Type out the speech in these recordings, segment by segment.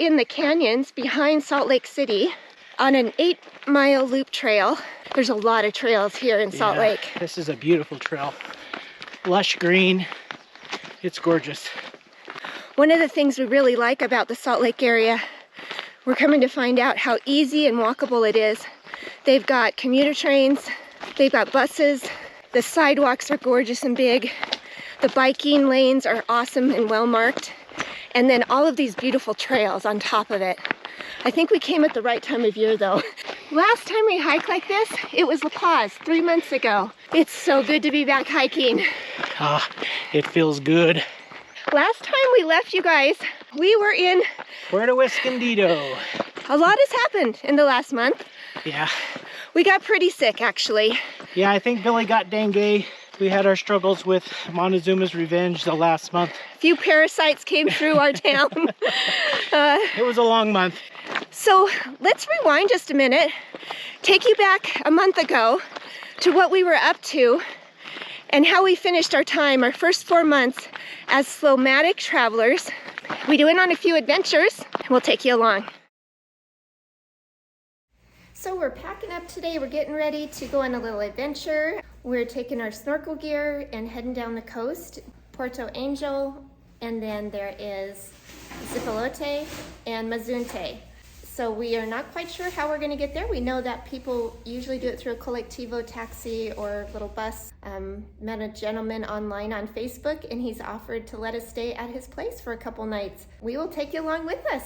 in the canyons behind Salt Lake City on an 8-mile loop trail. There's a lot of trails here in Salt Lake. This is a beautiful trail. Lush green. It's gorgeous. One of the things we really like about the Salt Lake area, we're coming to find out how easy and walkable it is. They've got commuter trains, they've got buses, the sidewalks are gorgeous and big, the biking lanes are awesome and well marked, and then all of these beautiful trails on top of it. I think we came at the right time of year though. Last time we hiked like this, it was La Paz 3 months ago. It's so good to be back hiking. It feels good. Last time we left you guys, we were in Puerto Escondido. A lot has happened in the last month. Yeah. We got pretty sick actually. Yeah, I think Billy got dengue. We had our struggles with Montezuma's revenge the last month. A few parasites came through our town. It was a long month. So let's rewind just a minute, take you back a month ago to what we were up to and how we finished our time, our first 4 months as slomadic travelers. We went on a few adventures. We'll take you along. So we're packing up today. We're getting ready to go on a little adventure. We're taking our snorkel gear and heading down the coast, Puerto Angel, and then there is Zipolite and Mazunte. So we are not quite sure how we're going to get there. We know that people usually do it through a colectivo taxi or little bus. Met a gentleman online on Facebook and he's offered to let us stay at his place for a couple nights. We will take you along with us.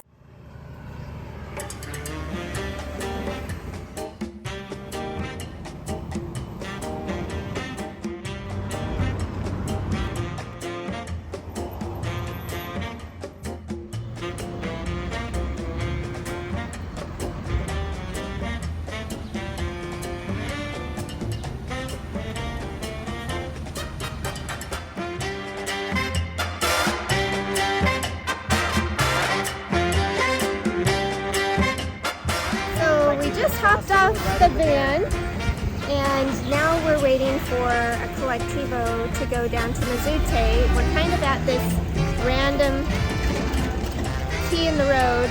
Just hopped off the van and now we're waiting for a colectivo to go down to Mazunte. We're kind of at this random T in the road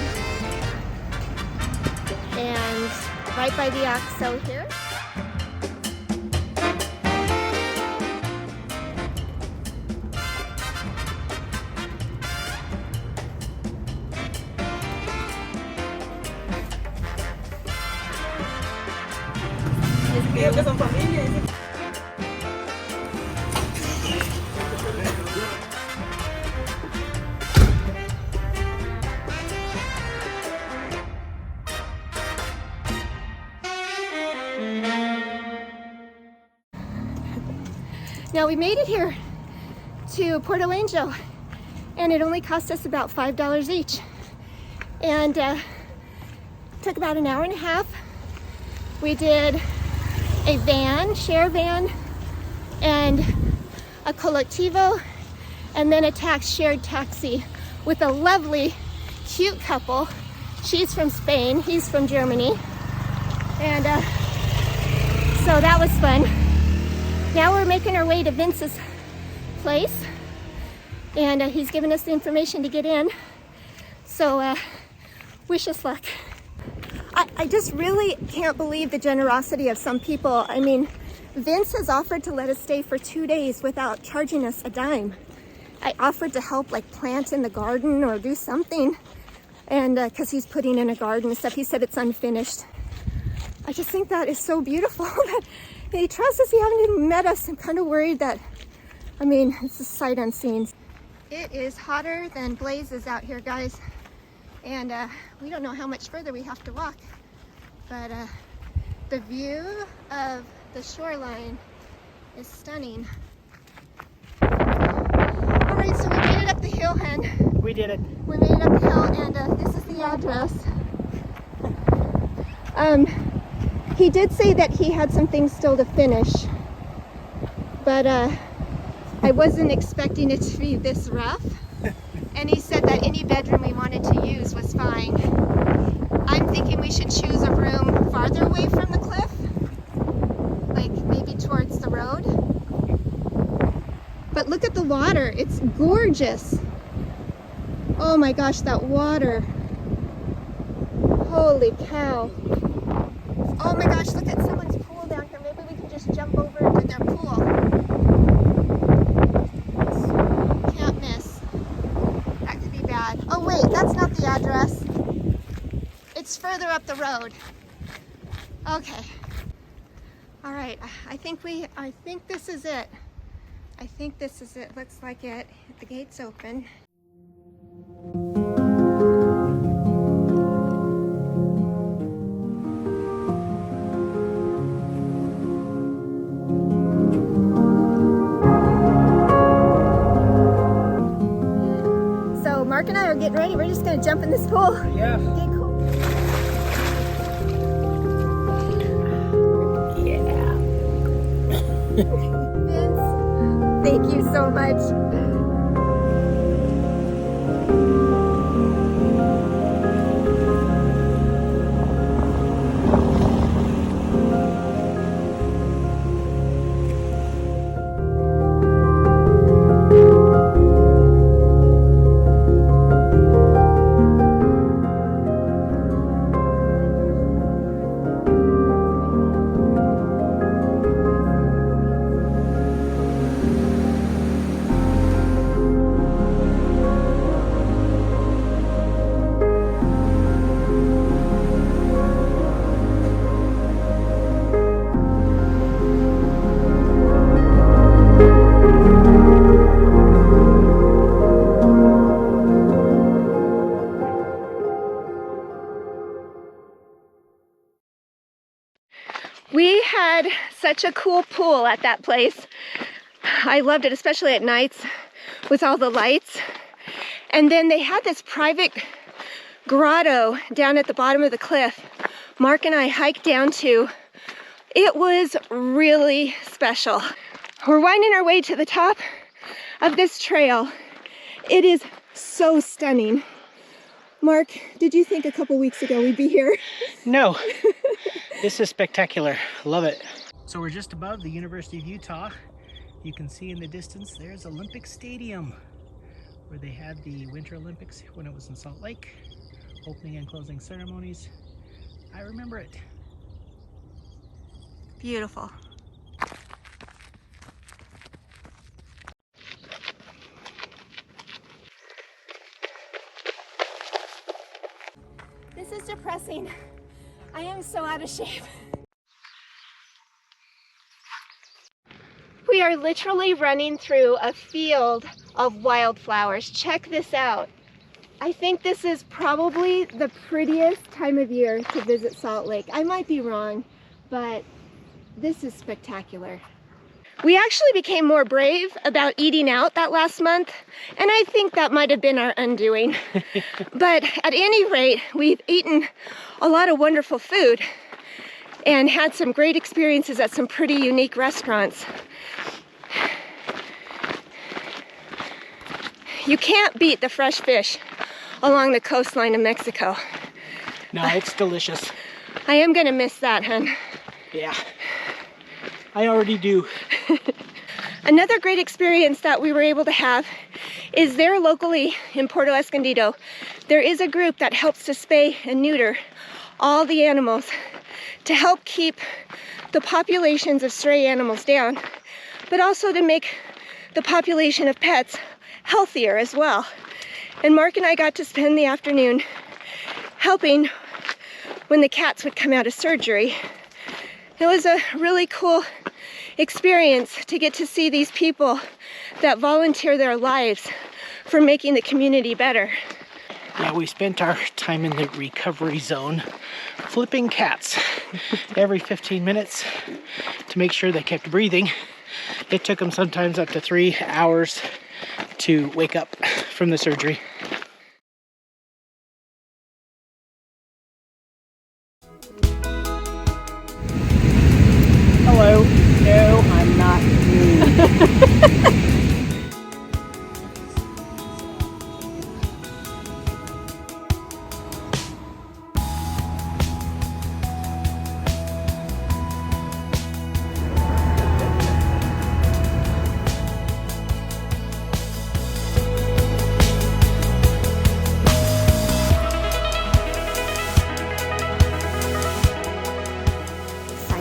and right by the Oxo here. Now we made it here to Puerto Angel and it only cost us about $5 each and took about an hour and a half. We did a van, share van, and a colectivo, and then a shared taxi with a lovely, cute couple. She's from Spain, he's from Germany, and so that was fun. Now we're making our way to Vince's place, and he's given us the information to get in, so wish us luck. I just really can't believe the generosity of some people. I mean, Vince has offered to let us stay for 2 days without charging us a dime. I offered to help like plant in the garden or do something, and because he's putting in a garden and stuff. He said it's unfinished. I just think that is so beautiful that he trusts us. He hasn't even met us. I'm kind of worried that, I mean, it's a sight unseen. It is hotter than blazes out here, guys. And we don't know how much further we have to walk. But the view of the shoreline is stunning. All right, so we made it up the hill, Hen. We did it. We made it up the hill, and this is the address. He did say that he had some things still to finish, but I wasn't expecting it to be this rough. And he said that any bedroom we wanted to use was fine. I'm thinking we should choose a room farther away from the cliff, like maybe towards the road. But look at the water, it's gorgeous. Oh my gosh, that water. Holy cow. Oh my gosh, look at someone's pool down here. Maybe we can just jump over into their pool. Can't miss. That could be bad. Oh wait, that's not the address. It's further up the road. Okay. All right, I think this is it. I think this is it. Looks like it. The gate's open. So Mark and I are getting ready. We're just gonna jump in this pool. Yeah. Okay, cool. Vince, thank you so much. We had such a cool pool at that place. I loved it, especially at nights with all the lights. And then they had this private grotto down at the bottom of the cliff. Mark and I hiked down to. It was really special. We're winding our way to the top of this trail. It is so stunning. Mark, did you think a couple weeks ago we'd be here? No. This is spectacular. Love it. So we're just above the University of Utah. You can see in the distance there's Olympic Stadium, where they had the Winter Olympics when it was in Salt Lake. Opening and closing ceremonies. I remember it. Beautiful. This is depressing. I am so out of shape. We are literally running through a field of wildflowers. Check this out. I think this is probably the prettiest time of year to visit Salt Lake. I might be wrong, but this is spectacular. We actually became more brave about eating out that last month, and I think that might have been our undoing. But at any rate, we've eaten a lot of wonderful food and had some great experiences at some pretty unique restaurants. You can't beat the fresh fish along the coastline of Mexico. No, it's delicious. I am gonna miss that, hun. Yeah, I already do. Another great experience that we were able to have is there locally in Puerto Escondido. There is a group that helps to spay and neuter all the animals to help keep the populations of stray animals down, but also to make the population of pets healthier as well. And Mark and I got to spend the afternoon helping when the cats would come out of surgery. It was a really cool experience to get to see these people that volunteer their lives for making the community better. Yeah, we spent our time in the recovery zone flipping cats every 15 minutes to make sure they kept breathing. It took them sometimes up to 3 hours to wake up from the surgery. Hello. No, I'm not nude.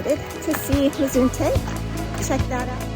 excited to see Mazunte. Check that out.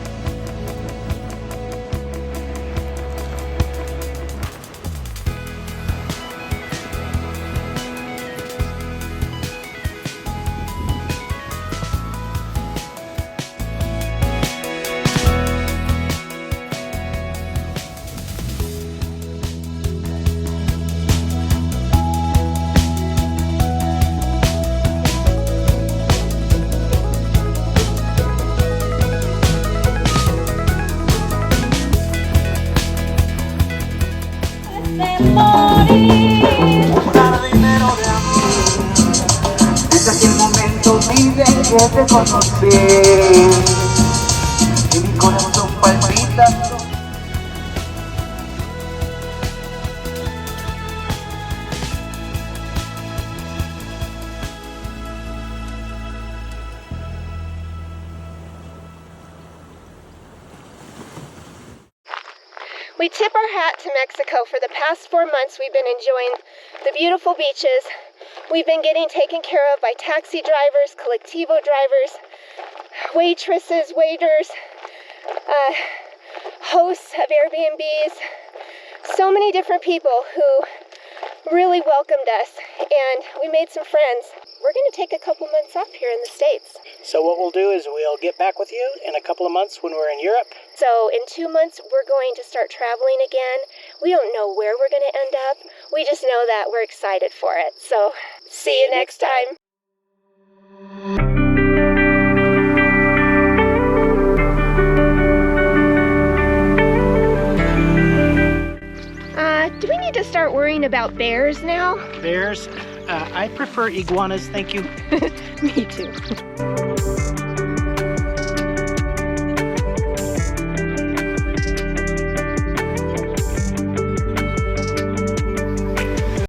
Desde aquel momento vive que te conocí y mi corazón palpita. We tip our hat to Mexico. For the past 4 months, we've been enjoying the beautiful beaches. We've been getting taken care of by taxi drivers, colectivo drivers, waitresses, waiters, hosts of Airbnbs. So many different people who really welcomed us, and we made some friends. We're going to take a couple months off here in the States. So what we'll do is we'll get back with you in a couple of months when we're in Europe. So in 2 months, we're going to start traveling again. We don't know where we're going to end up. We just know that we're excited for it. So see you next time. Do we need to start worrying about bears now? Bears? I prefer iguanas, thank you. Me too.